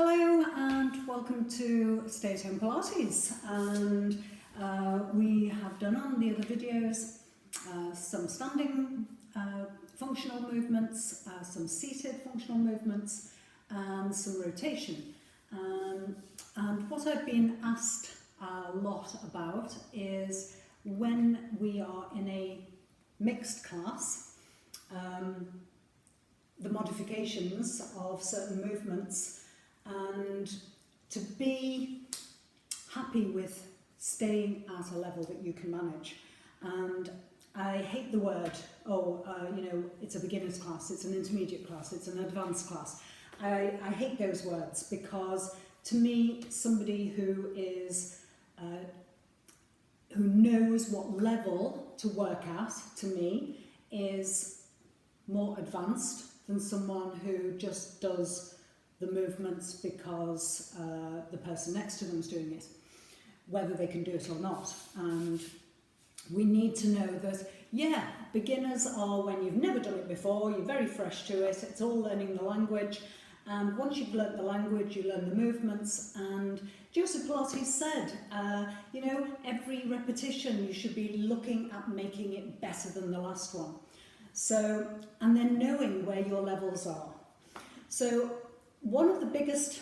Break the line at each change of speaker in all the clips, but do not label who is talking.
Hello and welcome to Stay at Home Pilates, and we have done on the other videos some standing functional movements, some seated functional movements and some rotation. And what I've been asked a lot about is when we are in a mixed class, the modifications of certain movements, and to be happy with staying at a level that you can manage. And I hate the word, it's a beginner's class, it's an intermediate class, it's an advanced class. I hate those words, because to me, somebody who is who knows what level to work at, to me, is more advanced than someone who just does the movements because the person next to them is doing it, whether they can do it or not. And we need to know that, yeah, beginners are when you've never done it before, you're very fresh to it, it's all learning the language, and once you've learnt the language, you learn the movements. And Joseph Pilates said, every repetition you should be looking at making it better than the last one. So, and then knowing where your levels are. So, one of the biggest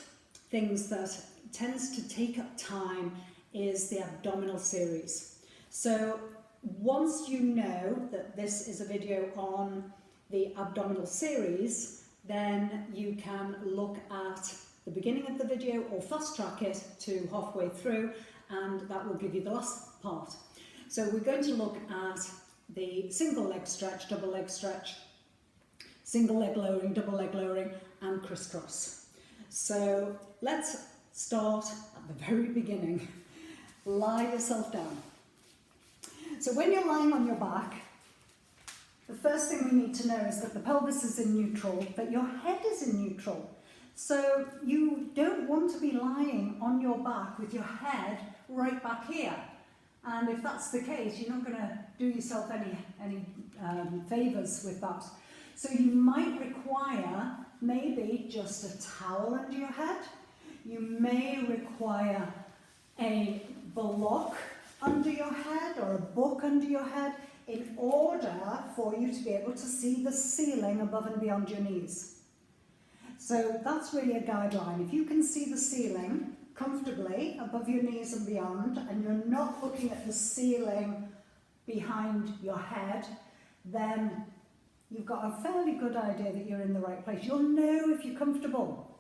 things that tends to take up time is the abdominal series. So once you know that this is a video on the abdominal series, then you can look at the beginning of the video or fast track it to halfway through, and that will give you the last part. So we're going to look at the single leg stretch, double leg stretch, single leg lowering, double leg lowering, and crisscross. So let's start at the very beginning. Lie yourself down. So when you're lying on your back, the first thing we need to know is that the pelvis is in neutral, but your head is in neutral. So you don't want to be lying on your back with your head right back here. And if that's the case, you're not going to do yourself any favours with that. So you might require maybe just a towel under your head. You may require a block under your head or a book under your head in order for you to be able to see the ceiling above and beyond your knees. So that's really a guideline. If you can see the ceiling comfortably above your knees and beyond, and you're not looking at the ceiling behind your head, then you've got a fairly good idea that you're in the right place. You'll know if you're comfortable.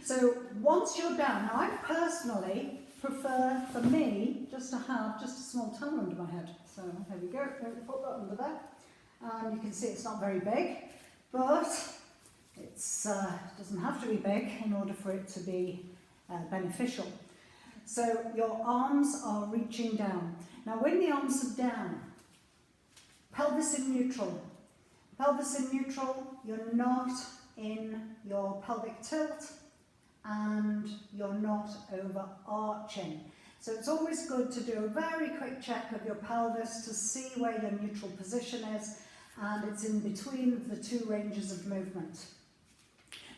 So once you're down, now I personally prefer, for me, just to have just a small towel under my head. So there we go, put that under there. And you can see it's not very big, but it doesn't have to be big in order for it to be beneficial. So your arms are reaching down. Now when the arms are down, pelvis in neutral. Pelvis in neutral, you're not in your pelvic tilt and you're not overarching. So it's always good to do a very quick check of your pelvis to see where your neutral position is, and it's in between the two ranges of movement.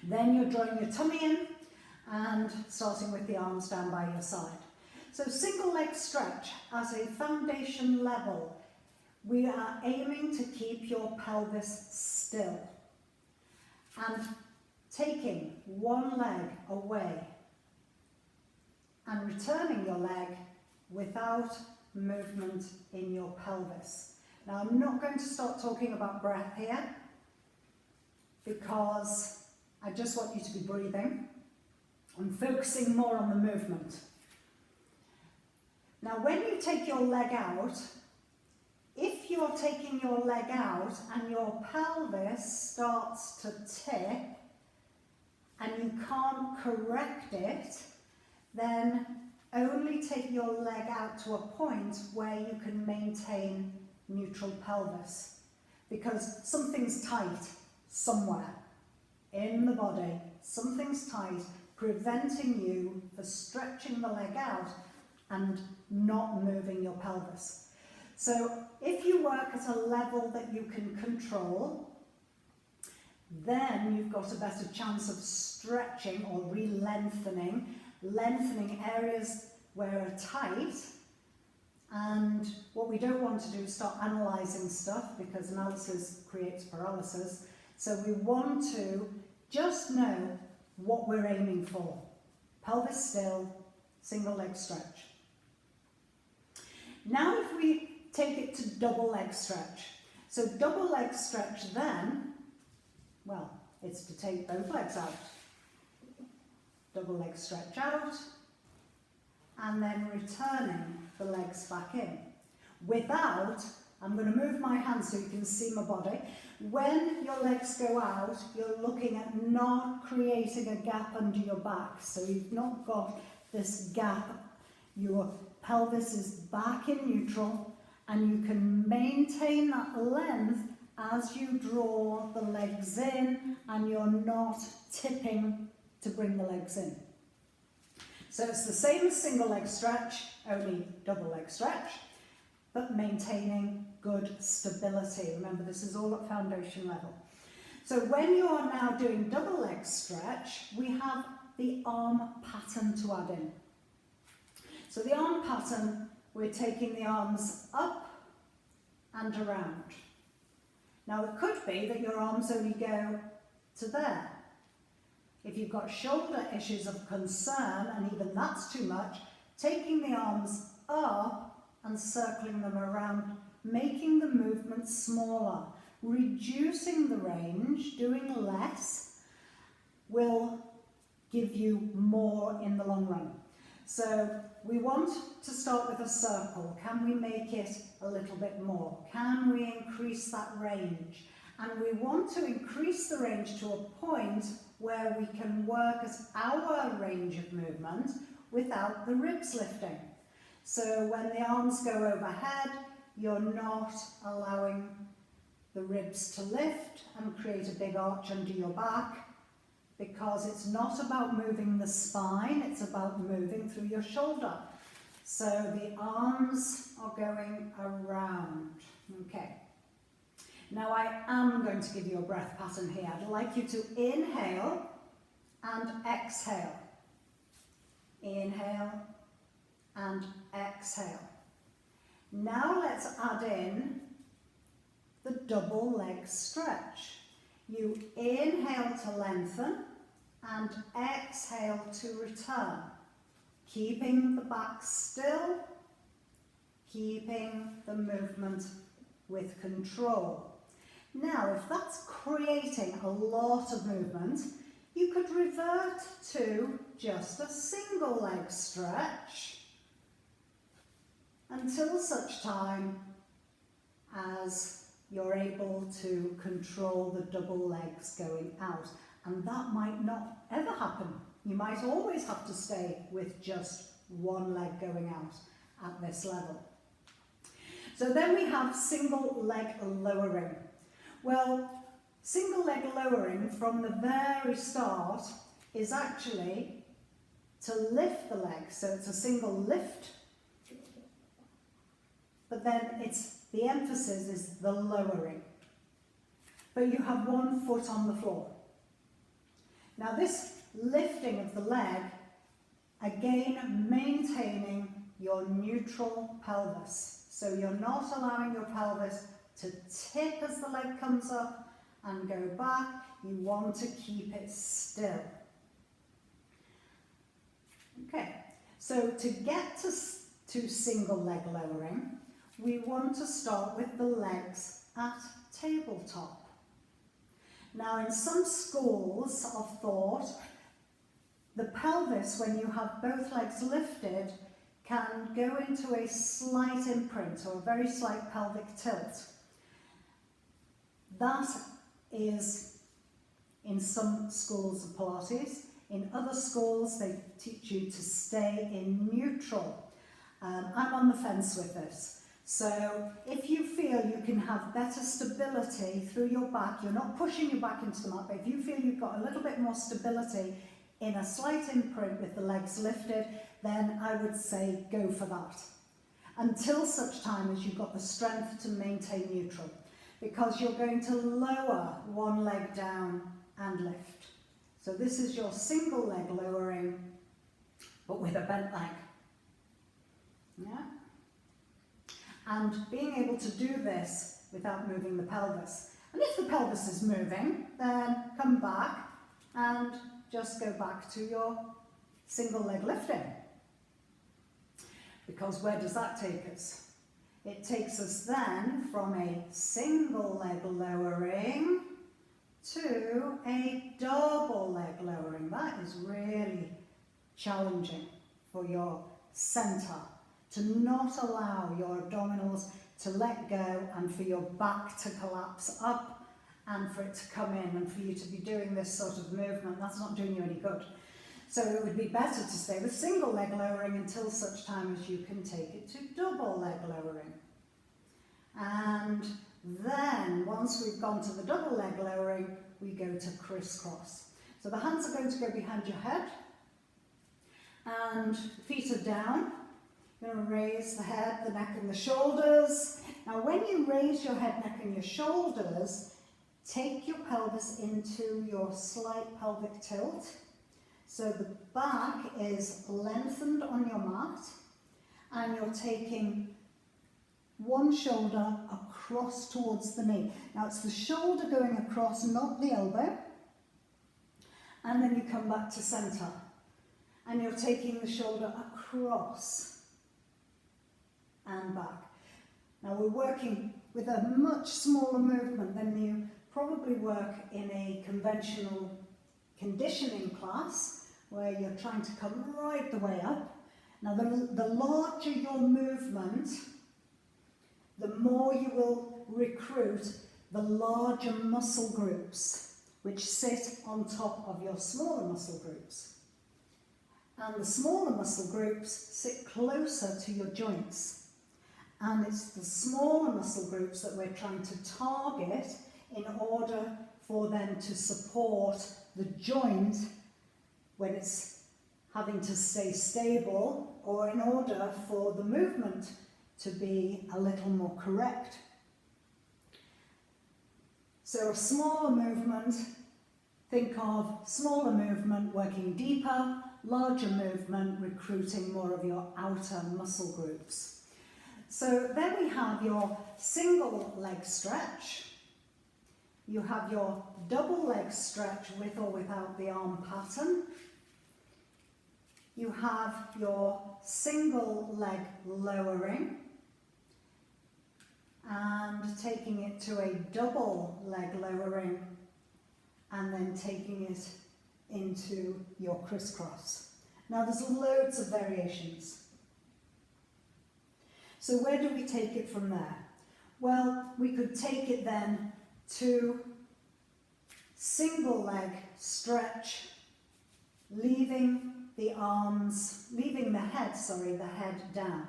Then you're drawing your tummy in and starting with the arms down by your side. So single leg stretch as a foundation level. We are aiming to keep your pelvis still and taking one leg away and returning your leg without movement in your pelvis. Now I'm not going to start talking about breath here because I just want you to be breathing. I'm focusing more on the movement. Now when you take your leg out, if you're taking your leg out and your pelvis starts to tip and you can't correct it, then only take your leg out to a point where you can maintain neutral pelvis, because something's tight somewhere in the body, something's tight, preventing you from stretching the leg out and not moving your pelvis. So if you work at a level that you can control, then you've got a better chance of stretching or re-lengthening, lengthening areas where are tight. And what we don't want to do is start analysing stuff, because analysis creates paralysis. So we want to just know what we're aiming for. Pelvis still, single leg stretch. Now if we take it to double leg stretch. So double leg stretch then, well, it's to take both legs out. Double leg stretch out, and then returning the legs back in. Without, I'm going to move my hands so you can see my body. When your legs go out, you're looking at not creating a gap under your back. So you've not got this gap. Your pelvis is back in neutral, and you can maintain that length as you draw the legs in, and you're not tipping to bring the legs in. So it's the same as single leg stretch, only double leg stretch, but maintaining good stability. Remember, this is all at foundation level. So when you are now doing double leg stretch, we have the arm pattern to add in. So the arm pattern, we're taking the arms up and around. Now it could be that your arms only go to there. If you've got shoulder issues of concern, and even that's too much, taking the arms up and circling them around, making the movement smaller, reducing the range, doing less, will give you more in the long run. So we want to start with a circle. Can we make it a little bit more? Can we increase that range? And we want to increase the range to a point where we can work as our range of movement without the ribs lifting. So when the arms go overhead, you're not allowing the ribs to lift and create a big arch under your back, because it's not about moving the spine, it's about moving through your shoulder. So the arms are going around. Okay. Now I am going to give you a breath pattern here. I'd like you to inhale and exhale. Inhale and exhale. Now let's add in the double leg stretch. You inhale to lengthen and exhale to return, keeping the back still, keeping the movement with control. Now, if that's creating a lot of movement, you could revert to just a single leg stretch until such time as you're able to control the double legs going out. And that might not ever happen. You might always have to stay with just one leg going out at this level. So then we have single leg lowering. Well, single leg lowering from the very start is actually to lift the leg. So it's a single lift, but then the emphasis is the lowering. But you have one foot on the floor. Now this lifting of the leg, again maintaining your neutral pelvis. So you're not allowing your pelvis to tip as the leg comes up and go back. You want to keep it still. Okay, so to get to single leg lowering, we want to start with the legs at tabletop. Now in some schools of thought, the pelvis, when you have both legs lifted, can go into a slight imprint or a very slight pelvic tilt. That is in some schools of Pilates. In other schools, they teach you to stay in neutral. I'm on the fence with this. So if you feel you can have better stability through your back, you're not pushing your back into the mat, but if you feel you've got a little bit more stability in a slight imprint with the legs lifted, then I would say go for that. Until such time as you've got the strength to maintain neutral. Because you're going to lower one leg leg down and lift. So this is your single leg lowering, but with a bent leg. Yeah? And being able to do this without moving the pelvis. And if the pelvis is moving, then come back and just go back to your single leg lifting. Because where does that take us? It takes us then from a single leg lowering to a double leg lowering. That is really challenging for your centre, to not allow your abdominals to let go and for your back to collapse up and for it to come in and for you to be doing this sort of movement. That's not doing you any good. So it would be better to stay with single leg lowering until such time as you can take it to double leg lowering. And then once we've gone to the double leg lowering, we go to crisscross. So the hands are going to go behind your head and feet are down. You're going to raise the head, the neck and the shoulders. Now when you raise your head, neck and your shoulders, take your pelvis into your slight pelvic tilt. So the back is lengthened on your mat and you're taking one shoulder across towards the knee. Now it's the shoulder going across, not the elbow. And then you come back to centre. And you're taking the shoulder across and back. Now we're working with a much smaller movement than you probably work in a conventional conditioning class where you're trying to come right the way up. Now the larger your movement, the more you will recruit the larger muscle groups which sit on top of your smaller muscle groups. And the smaller muscle groups sit closer to your joints. And it's the smaller muscle groups that we're trying to target in order for them to support the joint when it's having to stay stable, or in order for the movement to be a little more correct. So a smaller movement, think of smaller movement working deeper, larger movement recruiting more of your outer muscle groups. So then we have your single leg stretch. You have your double leg stretch with or without the arm pattern. You have your single leg lowering and taking it to a double leg lowering and then taking it into your crisscross. Now there's loads of variations. So where do we take it from there? Well, we could take it then to single leg stretch, leaving the head down.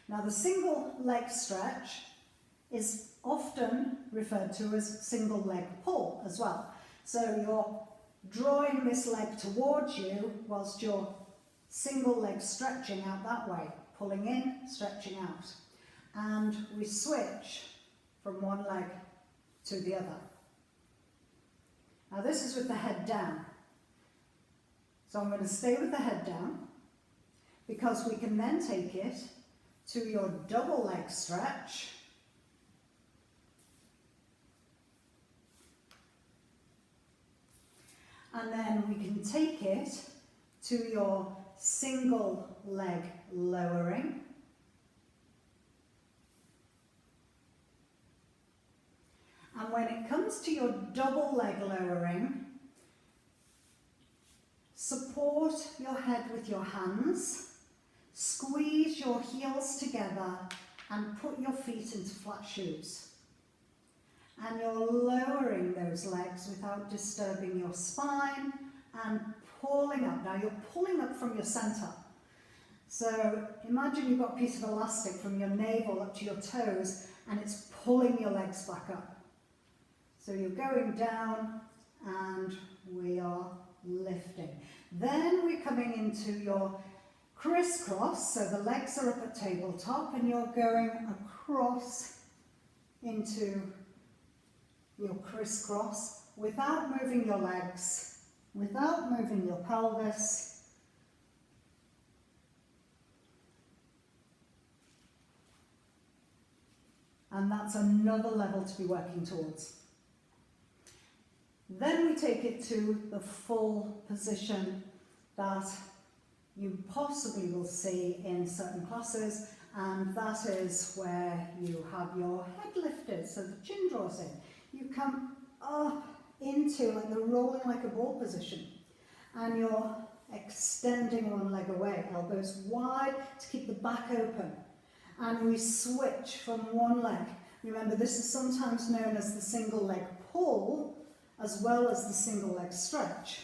Now the single leg stretch is often referred to as single leg pull as well. So you're drawing this leg towards you whilst you're single leg stretching out that way, pulling in, stretching out. And we switch from one leg to the other. Now this is with the head down. So I'm going to stay with the head down because we can then take it to your double leg stretch. And then we can take it to your single leg lowering. And when it comes to your double leg lowering, support your head with your hands, squeeze your heels together and put your feet into flat shoes. And you're lowering those legs without disturbing your spine and pulling up. Now you're pulling up from your centre. So imagine you've got a piece of elastic from your navel up to your toes and it's pulling your legs back up. So you're going down and we are lifting. Then we're coming into your crisscross, so the legs are up at tabletop and you're going across into your crisscross without moving your legs, without moving your pelvis. And that's another level to be working towards. Then we take it to the full position that you possibly will see in certain classes, and that is where you have your head lifted, so the chin draws in. You come up into like the rolling like a ball position, and you're extending one leg away, elbows wide to keep the back open. And we switch from one leg. Remember, this is sometimes known as the single leg pull, as well as the single leg stretch.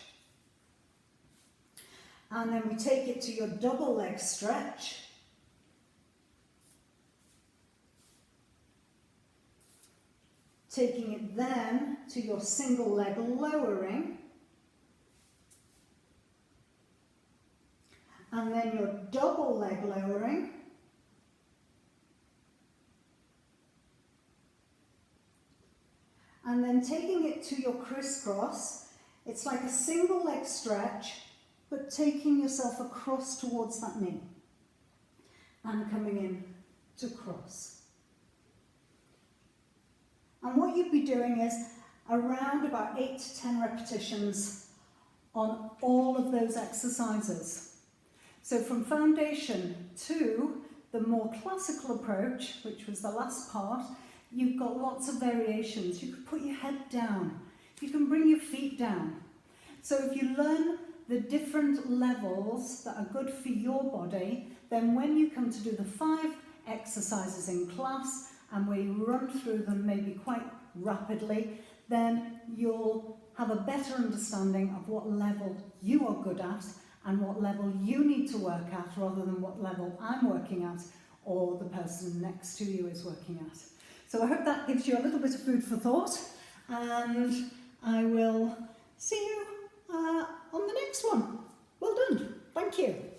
And then we take it to your double leg stretch. Taking it then to your single leg lowering. And then your double leg lowering. And then taking it to your crisscross. It's like a single leg stretch, but taking yourself across towards that knee. And coming in to cross. And what you'd be doing is around about 8 to 10 repetitions on all of those exercises. So from foundation to the more classical approach, which was the last part, you've got lots of variations. You could put your head down. You can bring your feet down. So if you learn the different levels that are good for your body, then when you come to do the 5 exercises in class and we run through them maybe quite rapidly, then you'll have a better understanding of what level you are good at and what level you need to work at, rather than what level I'm working at or the person next to you is working at. So I hope that gives you a little bit of food for thought, and I will see you on the next one. Well done. Thank you.